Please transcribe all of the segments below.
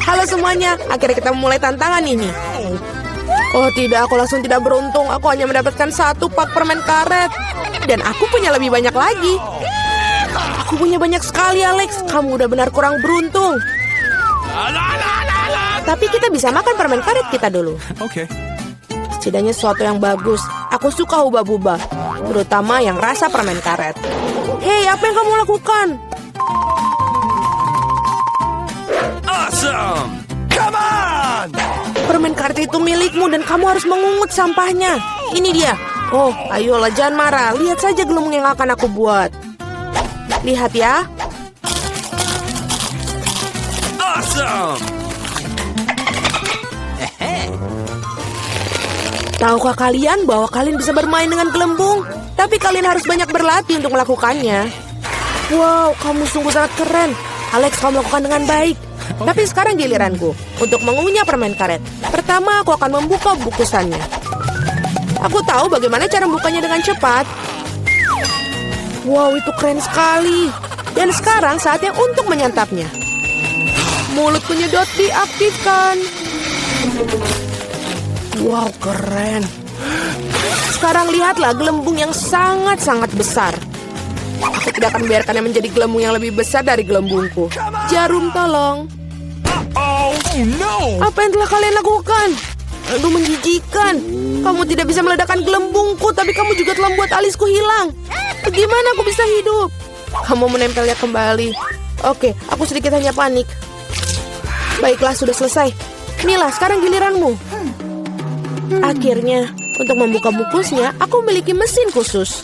Halo semuanya, akhirnya kita memulai tantangan ini. Oh tidak, aku langsung tidak beruntung. Aku hanya mendapatkan 1 pak permen karet. Dan aku punya lebih banyak lagi. Aku punya banyak sekali, Alex. Kamu udah benar kurang beruntung. Tapi kita bisa makan permen karet kita dulu. Oke. Setidaknya sesuatu yang bagus. Aku suka hubah-bubah, terutama yang rasa permen karet. Hei, apa yang kamu lakukan? Awesome! Come on! Permen karet itu milikmu dan kamu harus mengungut sampahnya. Ini dia. Oh, ayolah jangan marah. Lihat saja gelembung yang akan aku buat. Lihat ya. Awesome! Tahukah kalian bahwa kalian bisa bermain dengan gelembung? Tapi kalian harus banyak berlatih untuk melakukannya. Wow, kamu sungguh sangat keren. Alex, kamu melakukan dengan baik. Tapi sekarang giliranku untuk mengunyah permen karet. Pertama, aku akan membuka bungkusannya. Aku tahu bagaimana cara membukanya dengan cepat. Wow, itu keren sekali. Dan sekarang saatnya untuk menyantapnya. Mulut penyedot diaktifkan. Wow, keren. Sekarang lihatlah gelembung yang sangat-sangat besar. Aku tidak akan membiarkannya menjadi gelembung yang lebih besar dari gelembungku. Jarum, tolong. Oh no! Apa yang telah kalian lakukan? Aduh, menjijikan. Kamu tidak bisa meledakkan gelembungku, tapi kamu juga telah membuat alisku hilang. Bagaimana aku bisa hidup? Kamu menempelnya kembali. Oke, aku sedikit hanya panik. Baiklah, sudah selesai. Mila, sekarang giliranmu. Akhirnya, untuk membuka bungkusnya, aku memiliki mesin khusus.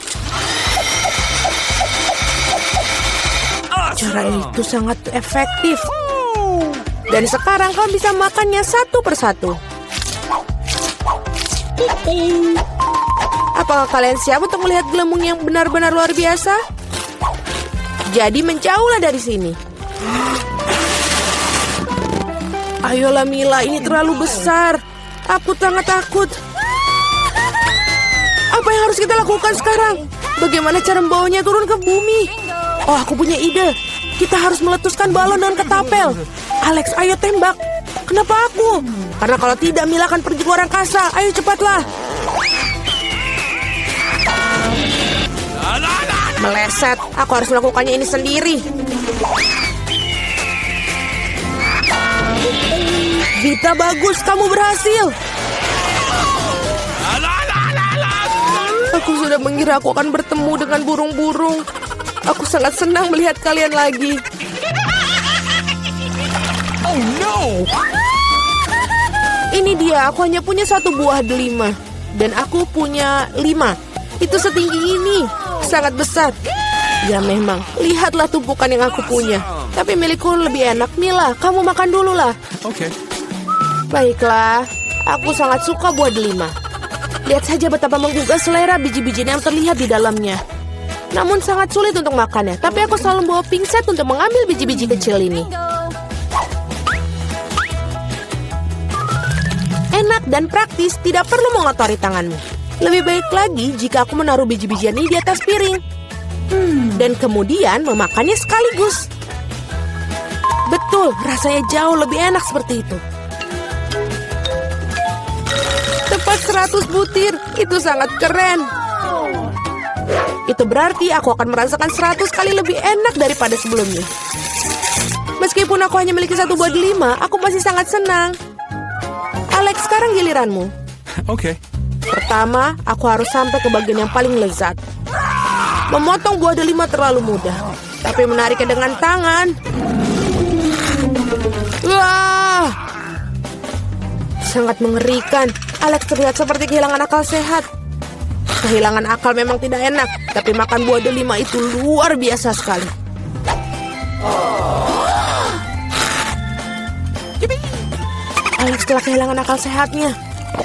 Cara itu sangat efektif. Dan sekarang kamu bisa makannya satu persatu. Apakah kalian siap untuk melihat gelembung yang benar-benar luar biasa? Jadi menjauhlah dari sini. Ayolah Mila, ini terlalu besar. Aku sangat takut. Apa yang harus kita lakukan sekarang? Bagaimana cara membawanya turun ke bumi? Oh, aku punya ide. Kita harus meletuskan balon dengan ketapel. Alex, ayo tembak. Kenapa aku? Karena kalau tidak, Mila akan pergi ke luar angkasa. Ayo cepatlah. Meleset. Aku harus melakukannya ini sendiri. Vita, bagus. Kamu berhasil. Aku sudah mengira aku akan bertemu dengan burung-burung. Aku sangat senang melihat kalian lagi. Oh no! Ini dia, aku hanya punya 1 buah delima. Dan aku punya 5. Itu setinggi ini. Sangat besar. Ya memang, lihatlah tumpukan yang aku punya. Tapi milikku lebih enak. Mila, kamu makan dulu lah. Oke. Baiklah, aku sangat suka buah delima. Lihat saja betapa menggugah selera biji-bijian yang terlihat di dalamnya. Namun sangat sulit untuk makannya. Tapi aku selalu membawa pingset untuk mengambil biji-biji kecil ini. Enak dan praktis, tidak perlu mengotori tanganmu. Lebih baik lagi jika aku menaruh biji-bijian ini di atas piring. Dan kemudian memakannya sekaligus. Betul, rasanya jauh lebih enak seperti itu. Tepat 100 butir, itu sangat keren. Itu berarti aku akan merasakan 100 kali lebih enak daripada sebelumnya. Meskipun aku hanya memiliki 1 buah delima, aku masih sangat senang. Alex, sekarang giliranmu. Oke. Pertama, aku harus sampai ke bagian yang paling lezat. Memotong buah delima terlalu mudah, tapi menariknya dengan tangan. Wah! Sangat mengerikan. Alex terlihat seperti kehilangan akal sehat. Kehilangan akal memang tidak enak, tapi makan buah delima itu luar biasa sekali. Alex telah kehilangan akal sehatnya.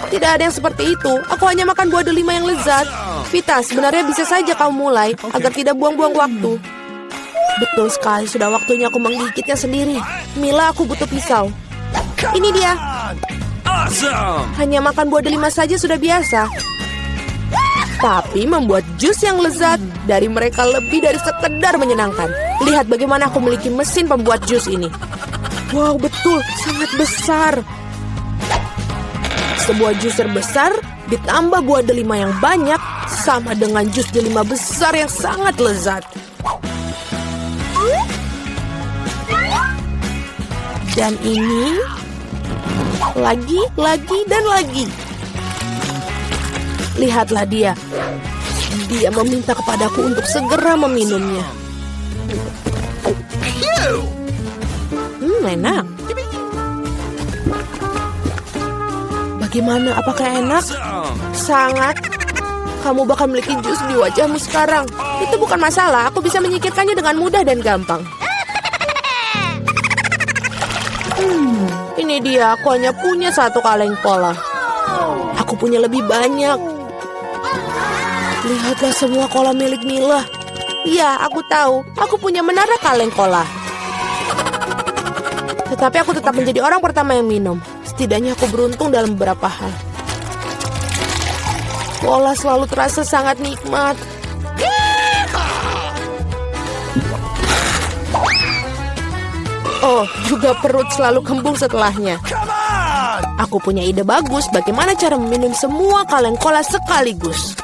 Tidak ada yang seperti itu. Aku hanya makan buah delima yang lezat. Vita, sebenarnya bisa saja kamu mulai agar tidak buang-buang waktu. Betul sekali, sudah waktunya aku menggigitnya sendiri. Mila, aku butuh pisau. Ini dia. Awesome! Hanya makan buah delima saja sudah biasa. Tapi membuat jus yang lezat dari mereka lebih dari sekedar menyenangkan. Lihat bagaimana aku memiliki mesin pembuat jus ini. Wow, betul, sangat besar. Sebuah jus besar ditambah buah delima yang banyak sama dengan jus delima besar yang sangat lezat. Dan ini lagi dan lagi. Lihatlah dia. Dia meminta kepadaku untuk segera meminumnya. Enak. Bagaimana? Apakah enak? Awesome. Sangat. Kamu bakal memiliki jus di wajahmu sekarang. Itu bukan masalah. Aku bisa menyingkirkannya dengan mudah dan gampang. Ini dia. Aku hanya punya satu kaleng cola. Aku punya lebih banyak. Lihatlah semua cola milik Mila. Iya, aku tahu. Aku punya menara kaleng cola. Tetapi aku tetap menjadi orang pertama yang minum. Setidaknya aku beruntung dalam beberapa hal. Cola selalu terasa sangat nikmat. Oh, juga perut selalu kembung setelahnya. Aku punya ide bagus bagaimana cara meminum semua kaleng cola sekaligus.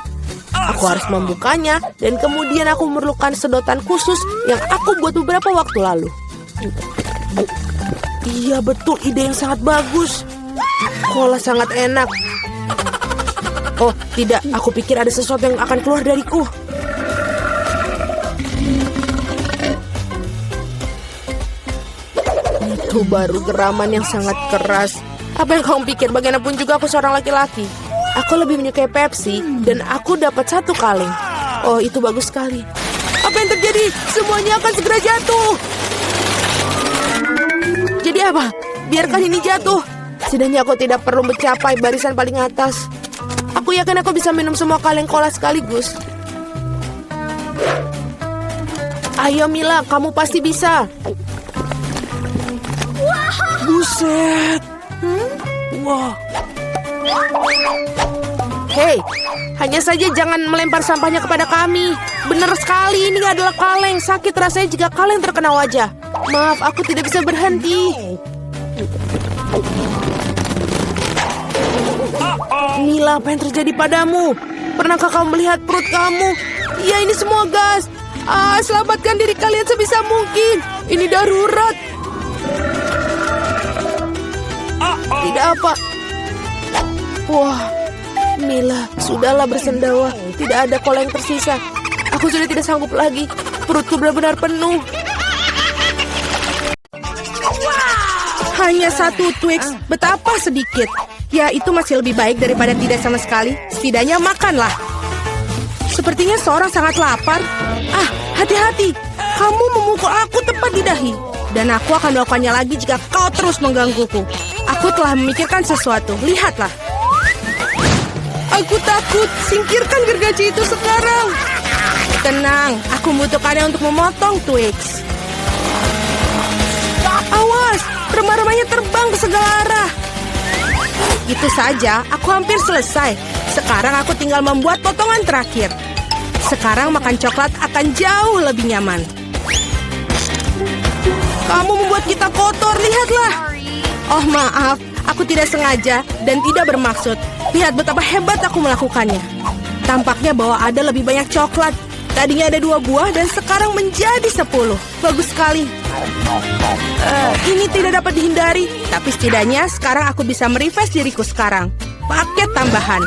Aku harus membukanya dan kemudian aku memerlukan sedotan khusus yang aku buat beberapa waktu lalu. Iya, betul, ide yang sangat bagus. Cola sangat enak. Oh, tidak, aku pikir ada sesuatu yang akan keluar dariku. Itu baru geraman yang sangat keras. Apa yang kamu pikir? Bagaimanapun juga aku seorang laki-laki. Aku lebih menyukai Pepsi dan aku dapat satu kaleng. Oh, itu bagus sekali. Apa yang terjadi? Semuanya akan segera jatuh. Jadi apa? Biarkan ini jatuh. Setidaknya aku tidak perlu mencapai barisan paling atas. Aku yakin aku bisa minum semua kaleng cola sekaligus. Ayo Mila, kamu pasti bisa. Buset. Wah. Hei, hanya saja jangan melempar sampahnya kepada kami. Benar sekali, ini adalah kaleng. Sakit rasanya jika kaleng terkena wajah. Maaf, aku tidak bisa berhenti. Mila, apa yang terjadi padamu? Pernahkah kamu melihat perut kamu? Ya, ini semua gas. Selamatkan diri kalian sebisa mungkin. Ini darurat. Tidak apa. Wah, Mila, sudahlah bersendawa. Tidak ada cola yang tersisa. Aku sudah tidak sanggup lagi. Perutku benar-benar penuh. Hanya satu Twix, betapa sedikit. Ya, itu masih lebih baik daripada tidak sama sekali. Setidaknya makanlah. Sepertinya seorang sangat lapar. Hati-hati. Kamu memukul aku tepat di dahi. Dan aku akan melakukannya lagi jika kau terus menggangguku. Aku telah memikirkan sesuatu. Lihatlah. Aku takut. Singkirkan gergaji itu sekarang. Tenang, aku membutuhkannya untuk memotong Twix. Awas, remah-remahnya terbang ke segala arah. Itu saja, aku hampir selesai. Sekarang aku tinggal membuat potongan terakhir. Sekarang makan coklat akan jauh lebih nyaman. Kamu membuat kita kotor, lihatlah. Oh maaf, aku tidak sengaja dan tidak bermaksud. Lihat betapa hebat aku melakukannya. Tampaknya bahwa ada lebih banyak coklat. Tadinya ada 2 buah dan sekarang menjadi 10. Bagus sekali. Ini tidak dapat dihindari. Tapi setidaknya sekarang aku bisa merefresh diriku sekarang. Paket tambahan.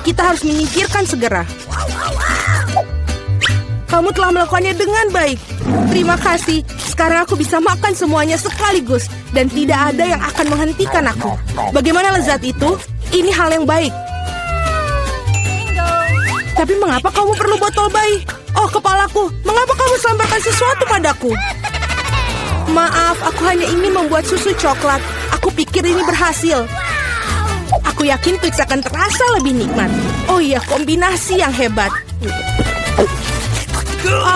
Kita harus menyingkirkan segera. Kamu telah melakukannya dengan baik. Terima kasih. Sekarang aku bisa makan semuanya sekaligus. Dan tidak ada yang akan menghentikan aku. Bagaimana lezat itu? Ini hal yang baik. Tapi mengapa kamu perlu botol bayi? Oh, kepalaku. Mengapa kamu selemparkan sesuatu padaku? Maaf, aku hanya ingin membuat susu coklat. Aku pikir ini berhasil. Aku yakin Twix akan terasa lebih nikmat. Oh iya, kombinasi yang hebat.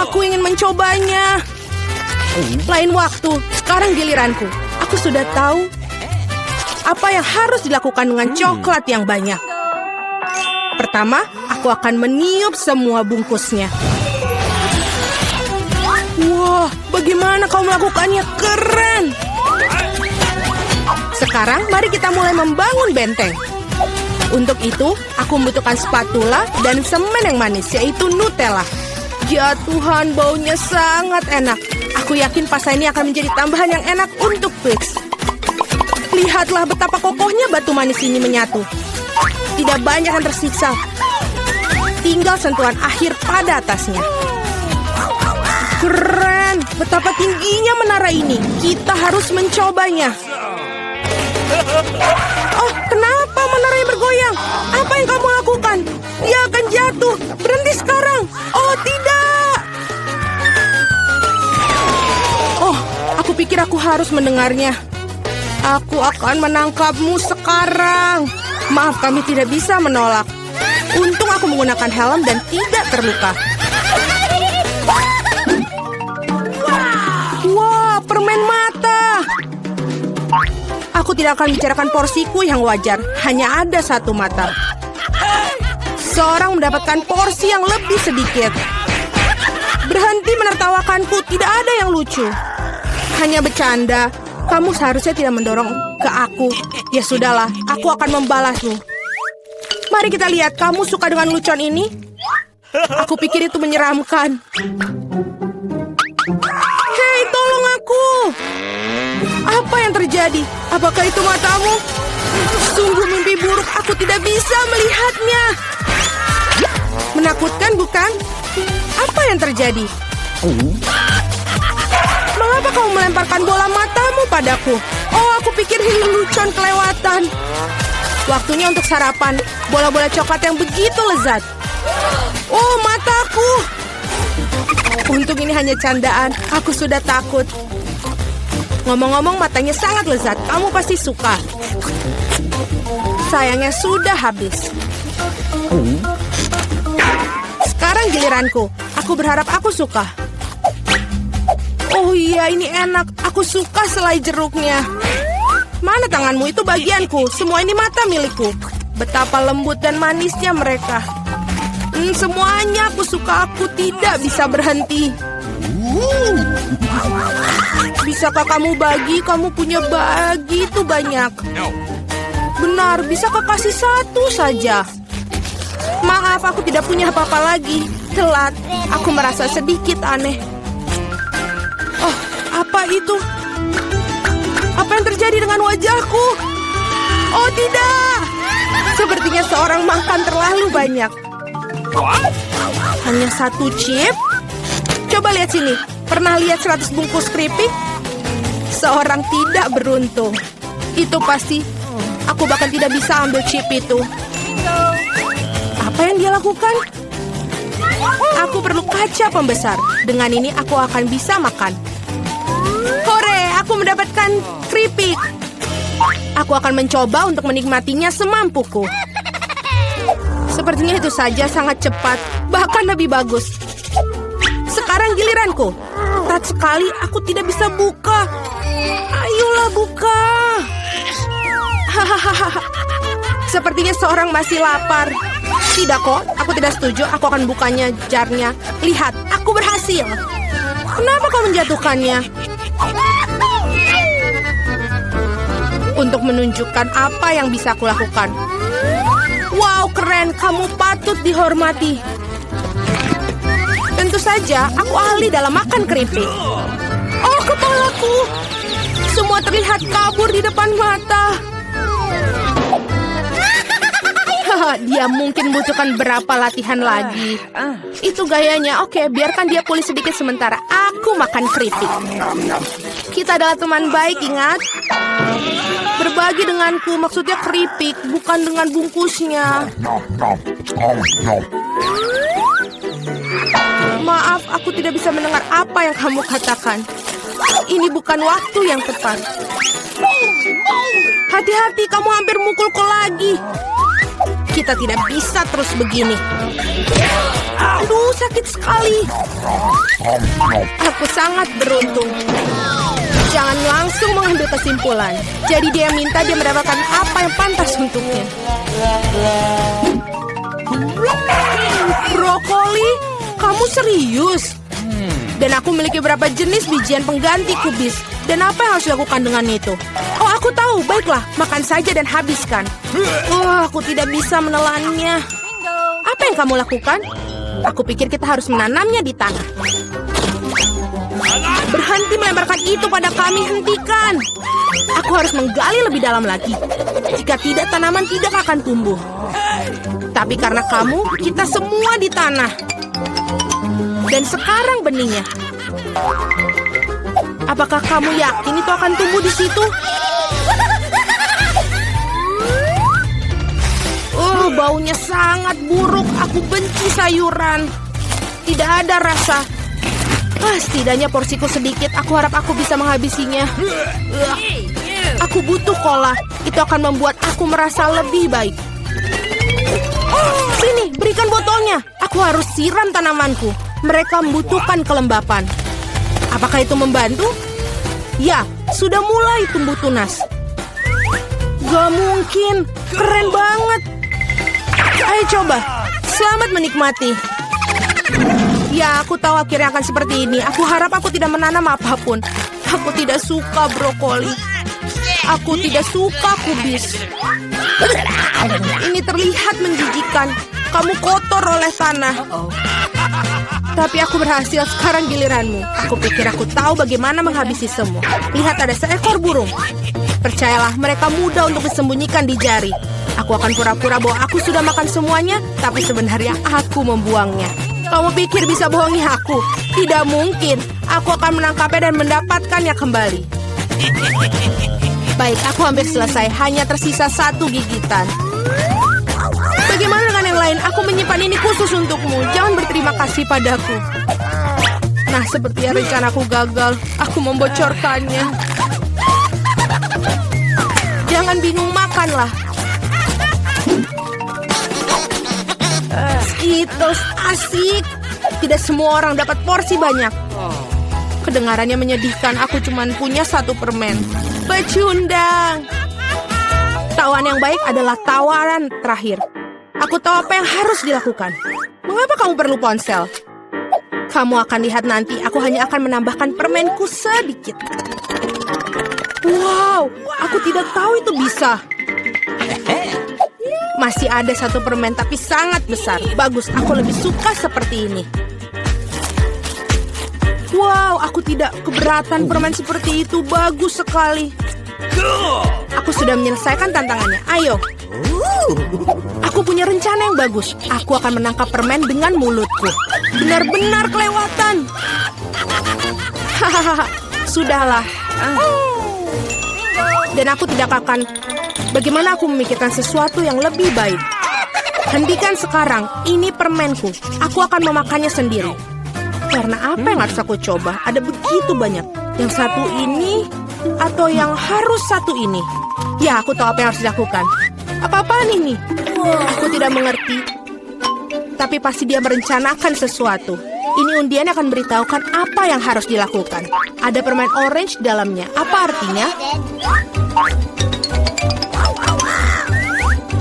Aku ingin mencobanya. Lain waktu, sekarang giliranku. Aku sudah tahu apa yang harus dilakukan dengan coklat yang banyak. Pertama, aku akan meniup semua bungkusnya. Wah, bagaimana kau melakukannya? Keren! Sekarang mari kita mulai membangun benteng. Untuk itu, aku membutuhkan spatula dan semen yang manis, yaitu Nutella. Ya Tuhan, baunya sangat enak. Aku yakin pasta ini akan menjadi tambahan yang enak untuk Twix. Lihatlah betapa kokohnya batu manis ini menyatu. Tidak banyak yang tersiksa. Tinggal sentuhan akhir pada atasnya. Keren, betapa tingginya menara ini. Kita harus mencobanya. Oh, kenapa menaranya bergoyang? Apa yang kamu lakukan? Dia akan jatuh. Berhenti sekarang. Oh, tidak. Oh, aku pikir aku harus mendengarnya. Aku akan menangkapmu sekarang. Maaf, kami tidak bisa menolak. Untung aku menggunakan helm dan tidak terluka. Wah, permen mata. Aku tidak akan bicarakan porsiku yang wajar. Hanya ada satu mata. Seorang mendapatkan porsi yang lebih sedikit. Berhenti menertawakanku. Tidak ada yang lucu. Hanya bercanda. Kamu seharusnya tidak mendorong ke aku. Ya sudahlah, aku akan membalasmu. Mari kita lihat, kamu suka dengan lucuan ini? Aku pikir itu menyeramkan. Hei, tolong aku! Apa yang terjadi? Apakah itu matamu? Sungguh mimpi buruk, aku tidak bisa melihatnya. Menakutkan, bukan? Apa yang terjadi? Mengapa kamu melemparkan bola matamu padaku? Oh, aku pikir ini lucuan kelewatan. Waktunya untuk sarapan. Bola-bola coklat yang begitu lezat. Oh, mataku. Untung ini hanya candaan. Aku sudah takut. Ngomong-ngomong, matanya sangat lezat. Kamu pasti suka. Sayangnya sudah habis. Sekarang giliranku. Aku berharap aku suka. Oh iya, ini enak. Aku suka selai jeruknya. Mana tanganmu? Itu bagianku. Semua ini mata milikku. Betapa lembut dan manisnya mereka. Semuanya aku suka. Aku tidak bisa berhenti. Bisakah kamu bagi? Kamu punya begitu banyak. Benar, bisakah kasih satu saja? Maaf, aku tidak punya apa-apa lagi. Telat. Aku merasa sedikit aneh. Oh, apa itu? Apa yang terjadi dengan wajahku? Oh, tidak. Sepertinya seorang makan terlalu banyak. Hanya satu chip? Coba lihat sini. Pernah lihat 100 bungkus keripik? Seorang tidak beruntung. Itu pasti. Aku bahkan tidak bisa ambil chip itu. Apa yang dia lakukan? Aku perlu kaca pembesar. Dengan ini aku akan bisa makan. Hore, aku mendapatkan keripik. Aku akan mencoba untuk menikmatinya semampuku. Sepertinya itu saja sangat cepat. Bahkan lebih bagus. Sekarang giliranku. Ketat sekali, aku tidak bisa buka. Ayolah buka. Hahaha. Sepertinya seorang masih lapar. Tidak kok, aku tidak setuju. Aku akan bukanya jarnya. Lihat, aku berhasil. Kenapa kau menjatuhkannya? Untuk menunjukkan apa yang bisa aku lakukan. Wow, keren. Kamu patut dihormati. Tentu saja, aku ahli dalam makan keripik. Oh, kepalaku. Semua terlihat kabur di depan mata. Dia mungkin butuhkan berapa latihan lagi. Itu gayanya. Oke, biarkan dia pulih sedikit sementara. Aku makan keripik. Kita adalah teman baik, ingat? Berbagi denganku, maksudnya keripik, bukan dengan bungkusnya. Maaf, aku tidak bisa mendengar apa yang kamu katakan. Ini bukan waktu yang tepat. Hati-hati, kamu hampir mukulku lagi. Kita tidak bisa terus begini. Aduh, sakit sekali. Aku sangat beruntung. Jangan langsung mengambil kesimpulan. Jadi dia minta dia mendapatkan apa yang pantas untuknya. Brokoli? Kamu serius? Dan aku memiliki beberapa jenis bijian pengganti kubis. Dan apa yang harus dilakukan dengan itu? Oh, aku Aku tahu, baiklah, makan saja dan habiskan. Aku tidak bisa menelannya. Apa yang kamu lakukan? Aku pikir kita harus menanamnya di tanah. Berhenti melemparkan itu pada kami, hentikan. Aku harus menggali lebih dalam lagi. Jika tidak, tanaman tidak akan tumbuh. Tapi karena kamu, kita semua di tanah. Dan sekarang benihnya. Apakah kamu yakin itu akan tumbuh di situ? Baunya sangat buruk. Aku benci sayuran. Tidak ada rasa. Setidaknya porsiku sedikit. Aku harap aku bisa menghabisinya. Aku butuh cola. Itu akan membuat aku merasa lebih baik. Sini, berikan botolnya. Aku harus siram tanamanku. Mereka membutuhkan kelembapan. Apakah itu membantu? Ya, sudah mulai tumbuh tunas. Gak mungkin. Keren banget. Ayo coba. Selamat menikmati. Ya, aku tahu akhirnya akan seperti ini. Aku harap aku tidak menanam apapun. Aku tidak suka brokoli. Aku tidak suka kubis. Ini terlihat menjijikan. Kamu kotor oleh tanah. Tapi aku berhasil, sekarang giliranmu. Aku pikir aku tahu bagaimana menghabisi semua. Lihat, ada seekor burung. Percayalah, mereka mudah untuk disembunyikan di jari. Aku akan pura-pura bahwa aku sudah makan semuanya, tapi sebenarnya aku membuangnya. Kamu pikir bisa bohongi aku? Tidak mungkin. Aku akan menangkapnya dan mendapatkannya kembali. Baik, aku hampir selesai. Hanya tersisa 1 gigitan. Bagaimana dengan yang lain? Aku menyimpan ini khusus untukmu. Jangan berterima kasih padaku. Nah, sepertinya rencanaku gagal. Aku membocorkannya. Jangan bingung, makanlah. Skittles asik. Tidak semua orang dapat porsi banyak. Kedengarannya menyedihkan. Aku cuma punya 1 permen. Pecundang. Tawaran yang baik adalah tawaran terakhir. Aku tahu apa yang harus dilakukan. Mengapa kamu perlu ponsel? Kamu akan lihat nanti. Aku hanya akan menambahkan permenku sedikit. Wow, aku tidak tahu itu bisa. Masih ada 1 permen, tapi sangat besar. Bagus, aku lebih suka seperti ini. Wow, aku tidak keberatan permen seperti itu. Bagus sekali. Aku sudah menyelesaikan tantangannya. Ayo. Aku punya rencana yang bagus. Aku akan menangkap permen dengan mulutku. Benar-benar kelewatan. Hahaha, sudahlah. Dan aku tidak akan... Bagaimana aku memikirkan sesuatu yang lebih baik? Hentikan sekarang. Ini permenku. Aku akan memakannya sendiri. Karena apa yang harus aku coba? Ada begitu banyak. Yang satu ini atau yang harus satu ini? Ya, aku tahu apa yang harus dilakukan. Apa-apaan ini? Aku tidak mengerti. Tapi pasti dia merencanakan sesuatu. Ini undian akan beritahukan apa yang harus dilakukan. Ada permen orange di dalamnya. Apa artinya?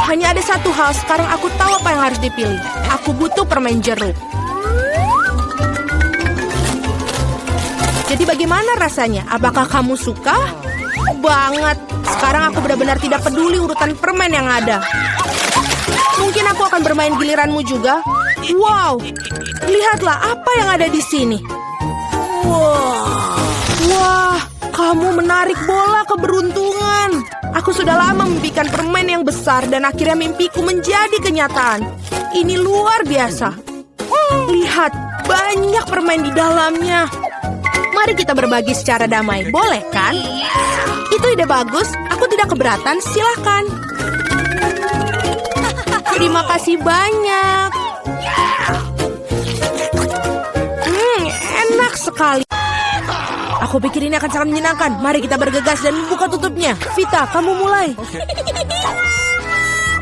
Hanya ada satu hal. Sekarang aku tahu apa yang harus dipilih. Aku butuh permen jeruk. Jadi bagaimana rasanya? Apakah kamu suka? Banget. Sekarang aku benar-benar tidak peduli urutan permen yang ada. Mungkin aku akan bermain giliranmu juga. Wow. Lihatlah apa yang ada di sini. Wah, kamu menarik bola keberuntungan. Aku sudah lama memimpikan permen yang besar dan akhirnya mimpiku menjadi kenyataan. Ini luar biasa. Lihat, banyak permen di dalamnya. Mari kita berbagi secara damai, boleh kan? Itu ide bagus, aku tidak keberatan, silakan. Terima kasih banyak. Enak sekali. Aku pikir ini akan sangat menyenangkan. Mari kita bergegas dan buka tutupnya. Vita, kamu mulai.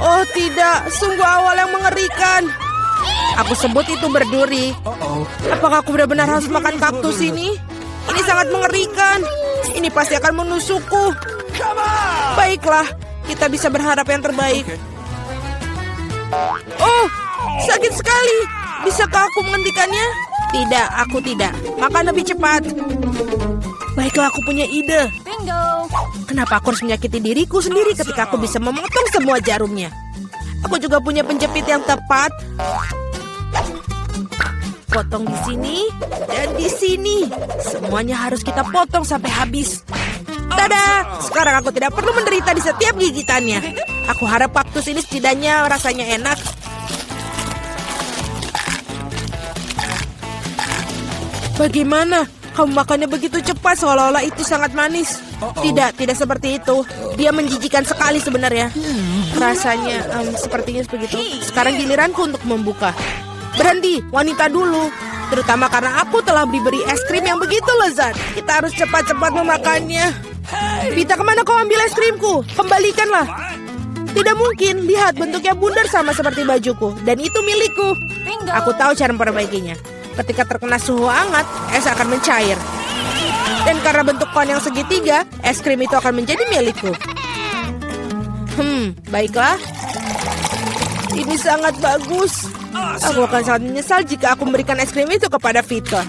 Oh tidak, sungguh awal yang mengerikan. Aku sebut itu berduri. Apakah aku benar-benar harus makan kaktus ini? Ini sangat mengerikan. Ini pasti akan menusukku. Baiklah, kita bisa berharap yang terbaik. Oh, sakit sekali. Bisakah aku menghentikannya? Tidak, aku tidak. Makan lebih cepat. Baiklah, aku punya ide. Bingo. Kenapa aku harus menyakiti diriku sendiri ketika aku bisa memotong semua jarumnya? Aku juga punya penjepit yang tepat. Potong di sini dan di sini. Semuanya harus kita potong sampai habis. Tada! Sekarang aku tidak perlu menderita di setiap gigitannya. Aku harap kaktus ini setidaknya rasanya enak. Bagaimana? Kamu makannya begitu cepat seolah-olah itu sangat manis. Tidak seperti itu. Dia menjijikan sekali sebenarnya. Rasanya sepertinya begitu. Sekarang giliranku untuk membuka. Berhenti, wanita dulu. Terutama karena aku telah diberi es krim yang begitu lezat. Kita harus cepat-cepat memakannya. Vita, kemana kau ambil es krimku? Kembalikanlah. Tidak mungkin, lihat bentuknya bundar sama seperti bajuku. Dan itu milikku. Bingo. Aku tahu cara memperbaikinya. Ketika terkena suhu hangat, es akan mencair. Dan karena bentuk kon yang segitiga, es krim itu akan menjadi milikku. Baiklah. Ini sangat bagus. Aku akan sangat menyesal jika aku memberikan es krim itu kepada Vita.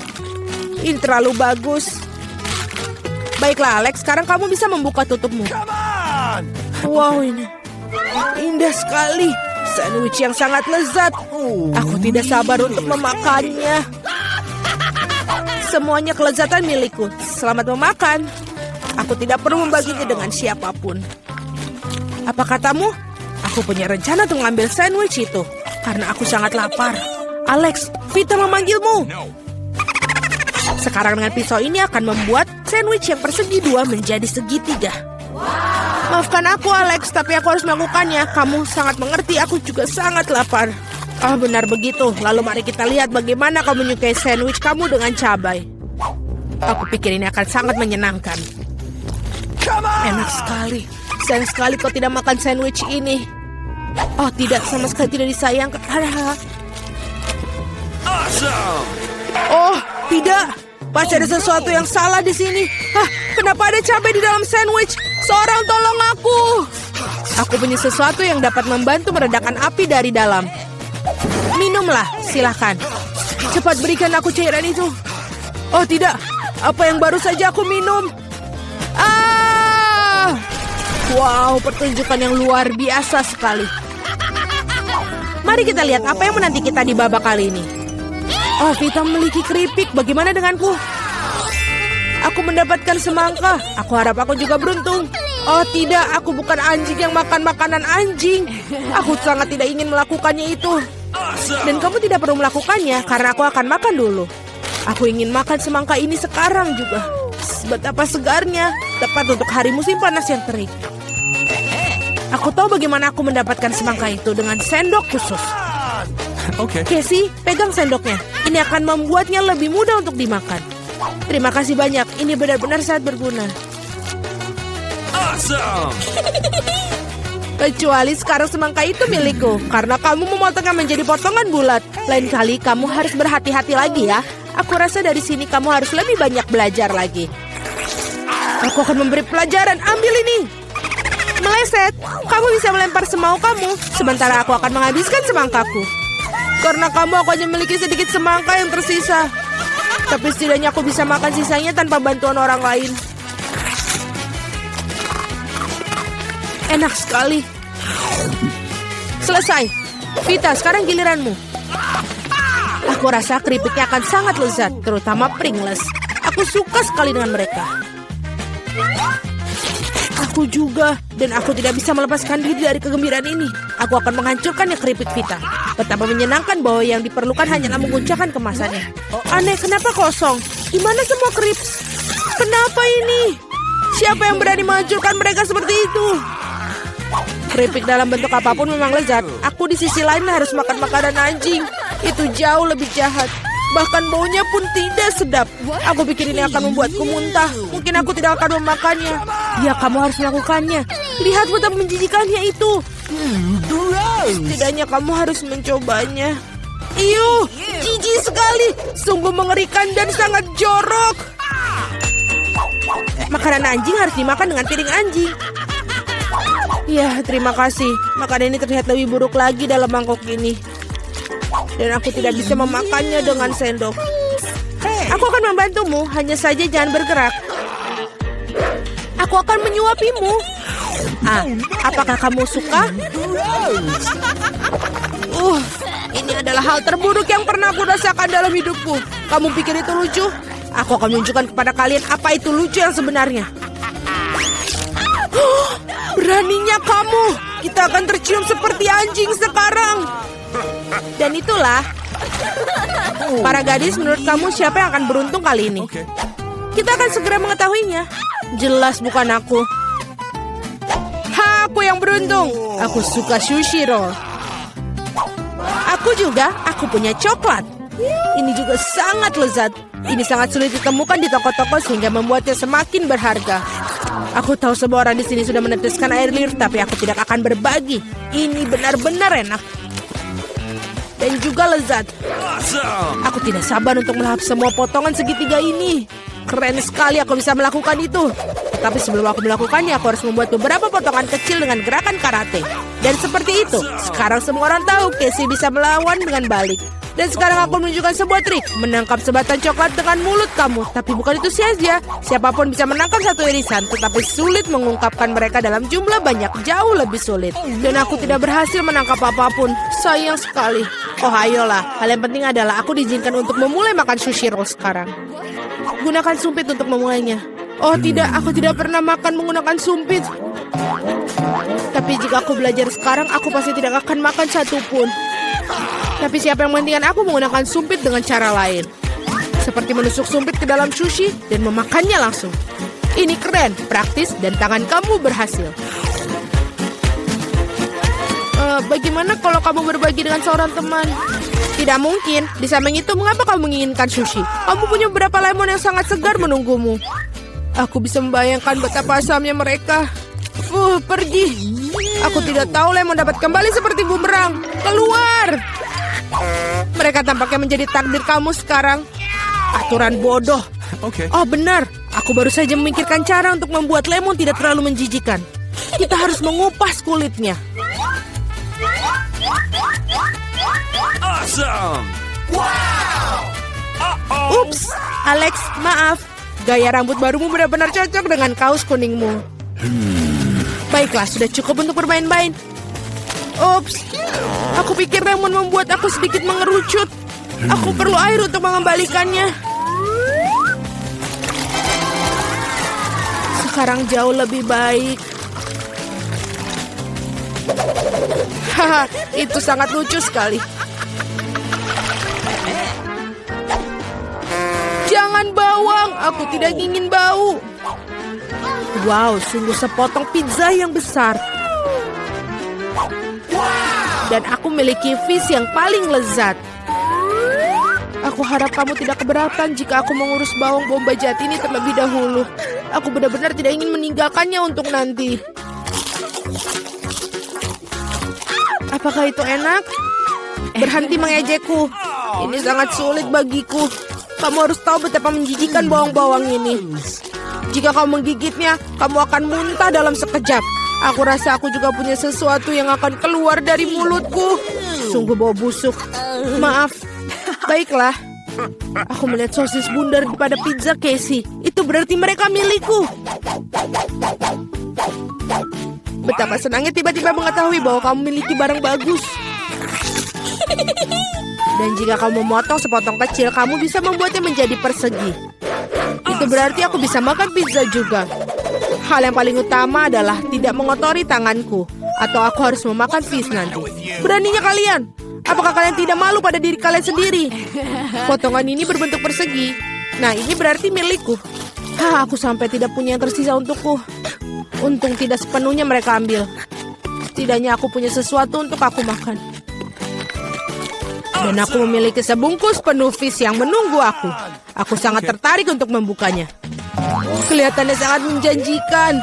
Ini terlalu bagus. Baiklah, Alex, sekarang kamu bisa membuka tutupmu. Wow, ini indah sekali. Sandwich yang sangat lezat. Aku tidak sabar untuk memakannya. Semuanya kelezatan milikku. Selamat memakan. Aku tidak perlu membaginya dengan siapapun. Apa katamu? Aku punya rencana untuk mengambil sandwich itu. Karena aku sangat lapar. Alex, Vita memanggilmu. Sekarang dengan pisau ini akan membuat sandwich yang persegi dua menjadi segitiga. Maafkan aku, Alex, tapi aku harus melakukannya. Kamu sangat mengerti, aku juga sangat lapar. Benar begitu. Lalu mari kita lihat bagaimana kamu menyukai sandwich kamu dengan cabai. Aku pikir ini akan sangat menyenangkan. Enak sekali. Sayang sekali kau tidak makan sandwich ini. Oh tidak, sama sekali tidak disayangkan. Awesome! Oh, tidak. Pasti ada sesuatu yang salah di sini. Kenapa ada cabai di dalam sandwich? Seorang tolong aku. Aku punya sesuatu yang dapat membantu meredakan api dari dalam. Minumlah, silahkan. Cepat berikan aku cairan itu. Oh tidak, apa yang baru saja aku minum? Wow, pertunjukan yang luar biasa sekali. Mari kita lihat apa yang menanti kita di babak kali ini. Oh, Vita memiliki keripik. Bagaimana denganku? Aku mendapatkan semangka. Aku harap aku juga beruntung. Oh tidak, aku bukan anjing yang makan makanan anjing. Aku sangat tidak ingin melakukannya itu. Dan kamu tidak perlu melakukannya karena aku akan makan dulu. Aku ingin makan semangka ini sekarang juga. Betapa segarnya, tepat untuk hari musim panas yang terik. Aku tahu bagaimana aku mendapatkan semangka itu dengan sendok khusus. Okay. Casey, pegang sendoknya. Ini akan membuatnya lebih mudah untuk dimakan. Terima kasih banyak, ini benar-benar sangat berguna. Awesome! Kecuali sekarang semangka itu milikku, karena kamu memotongnya menjadi potongan bulat. Lain kali kamu harus berhati-hati lagi ya. Aku rasa dari sini kamu harus lebih banyak belajar lagi. Aku akan memberi pelajaran, ambil ini. Meleset, kamu bisa melempar semau kamu, sementara aku akan menghabiskan semangkaku. Karena kamu aku hanya memiliki sedikit semangka yang tersisa. Tapi setidaknya aku bisa makan sisanya tanpa bantuan orang lain. Enak sekali. Selesai. Vita, sekarang giliranmu. Aku rasa keripiknya akan sangat lezat, terutama Pringles. Aku suka sekali dengan mereka. Aku juga, dan aku tidak bisa melepaskan diri dari kegembiraan ini. Aku akan menghancurkannya keripik Vita. Betapa menyenangkan bahwa yang diperlukan hanyalah menguncangkan kemasannya. Aneh, kenapa kosong? Di mana semua krips? Kenapa ini? Siapa yang berani menghancurkan mereka seperti itu? Keripik dalam bentuk apapun memang lezat. Aku di sisi lain harus makan makanan anjing. Itu jauh lebih jahat. Bahkan baunya pun tidak sedap. Aku pikir ini akan membuatku muntah. Mungkin aku tidak akan memakannya. Ya, kamu harus melakukannya. Lihat betapa menjijikannya itu. Setidaknya kamu harus mencobanya. Iuh, jijik sekali. Sungguh mengerikan dan sangat jorok. Makanan anjing harus dimakan dengan piring anjing. Ya, terima kasih. Makanan ini terlihat lebih buruk lagi dalam mangkok ini. Dan aku tidak bisa memakannya dengan sendok. Aku akan membantumu, hanya saja jangan bergerak. Aku akan menyuapimu. Apakah kamu suka? Ini adalah hal terburuk yang pernah aku rasakan dalam hidupku. Kamu pikir itu lucu? Aku akan menunjukkan kepada kalian apa itu lucu yang sebenarnya. Beraninya kamu. Kita akan tercium seperti anjing sekarang. Dan itulah. Para gadis, menurut kamu siapa yang akan beruntung kali ini? Okay. Kita akan segera mengetahuinya. Jelas bukan aku. Aku yang beruntung. Aku suka sushi roll. Aku juga, aku punya coklat. Ini juga sangat lezat. Ini sangat sulit ditemukan di toko-toko sehingga membuatnya semakin berharga. Aku tahu semua orang di sini sudah meneteskan air liur, tapi aku tidak akan berbagi. Ini benar-benar enak. Dan juga lezat. Awesome. Aku tidak sabar untuk melahap semua potongan segitiga ini. Keren sekali aku bisa melakukan itu. Tetapi sebelum aku melakukannya, aku harus membuat beberapa potongan kecil dengan gerakan karate. Dan seperti itu, sekarang semua orang tahu Casey bisa melawan dengan balik. Dan sekarang aku menunjukkan sebuah trik. Menangkap sebatang coklat dengan mulut kamu. Tapi bukan itu saja. Siapapun bisa menangkap satu irisan. Tetapi sulit mengungkapkan mereka dalam jumlah banyak. Jauh lebih sulit. Dan aku tidak berhasil menangkap apapun. Sayang sekali. Oh ayolah. Hal yang penting adalah aku diizinkan untuk memulai makan sushi roll sekarang. Gunakan sumpit untuk memulainya. Oh tidak, aku tidak pernah makan menggunakan sumpit. Tapi jika aku belajar sekarang, aku pasti tidak akan makan satupun. Tapi siapa yang menghentikan aku menggunakan sumpit dengan cara lain? Seperti menusuk sumpit ke dalam sushi dan memakannya langsung. Ini keren, praktis, dan tangan kamu berhasil. Bagaimana kalau kamu berbagi dengan seorang teman? Tidak mungkin. Di samping itu, mengapa kamu menginginkan sushi? Kamu punya beberapa lemon yang sangat segar menunggumu. Aku bisa membayangkan betapa asamnya mereka. Pergi. Aku tidak tahu lemon dapat kembali seperti bumerang. Keluar. Mereka tampaknya menjadi takdir kamu sekarang. Aturan bodoh. Okay. Oh benar. Aku baru saja memikirkan cara untuk membuat lemon tidak terlalu menjijikan. Kita harus mengupas kulitnya. Awesome. Wow. Ups, Alex, maaf. Gaya rambut barumu benar-benar cocok dengan kaos kuningmu. Baiklah, sudah cukup untuk bermain-main. Ups, aku pikir lemon membuat aku sedikit mengerucut. Aku perlu air untuk mengembalikannya. Sekarang jauh lebih baik. Haha, itu sangat lucu sekali. Jangan bawang, aku tidak ingin bau. Wow, sungguh sepotong pizza yang besar. Dan aku memiliki fish yang paling lezat. Aku harap kamu tidak keberatan jika aku mengurus bawang bombay jati ini terlebih dahulu. Aku benar-benar tidak ingin meninggalkannya untuk nanti. Apakah itu enak? Berhenti mengejekku. Ini sangat sulit bagiku. Kamu harus tahu betapa menjijikan bawang-bawang ini. Jika kamu menggigitnya, kamu akan muntah dalam sekejap. Aku rasa aku juga punya sesuatu yang akan keluar dari mulutku. Sungguh bau busuk. Maaf. Baiklah. Aku melihat sosis bundar pada pizza Casey. Itu berarti mereka milikku. Betapa senangnya tiba-tiba mengetahui bahwa kamu memiliki barang bagus. Dan jika kamu memotong sepotong kecil, kamu bisa membuatnya menjadi persegi. Itu berarti aku bisa makan pizza juga. Hal yang paling utama adalah tidak mengotori tanganku. Atau aku harus memakan fish nanti. Beraninya kalian. Apakah kalian tidak malu pada diri kalian sendiri? Potongan ini berbentuk persegi. Nah, ini berarti milikku. Aku sampai tidak punya yang tersisa untukku. Untung tidak sepenuhnya mereka ambil. Setidaknya aku punya sesuatu untuk aku makan. Dan aku memiliki sebungkus penuh fish yang menunggu aku. Aku sangat tertarik untuk membukanya. Kelihatannya sangat menjanjikan.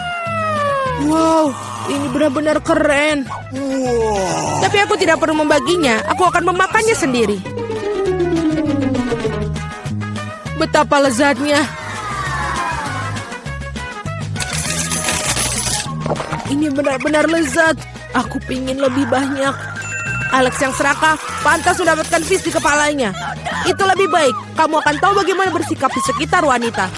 Wow, ini benar-benar keren. Tapi aku tidak perlu membaginya. Aku akan memakannya sendiri. Betapa lezatnya. Ini benar-benar lezat. Aku pingin lebih banyak. Alex yang serakah pantas mendapatkan fist di kepalanya. Itu lebih baik, kamu akan tahu bagaimana bersikap di sekitar wanita.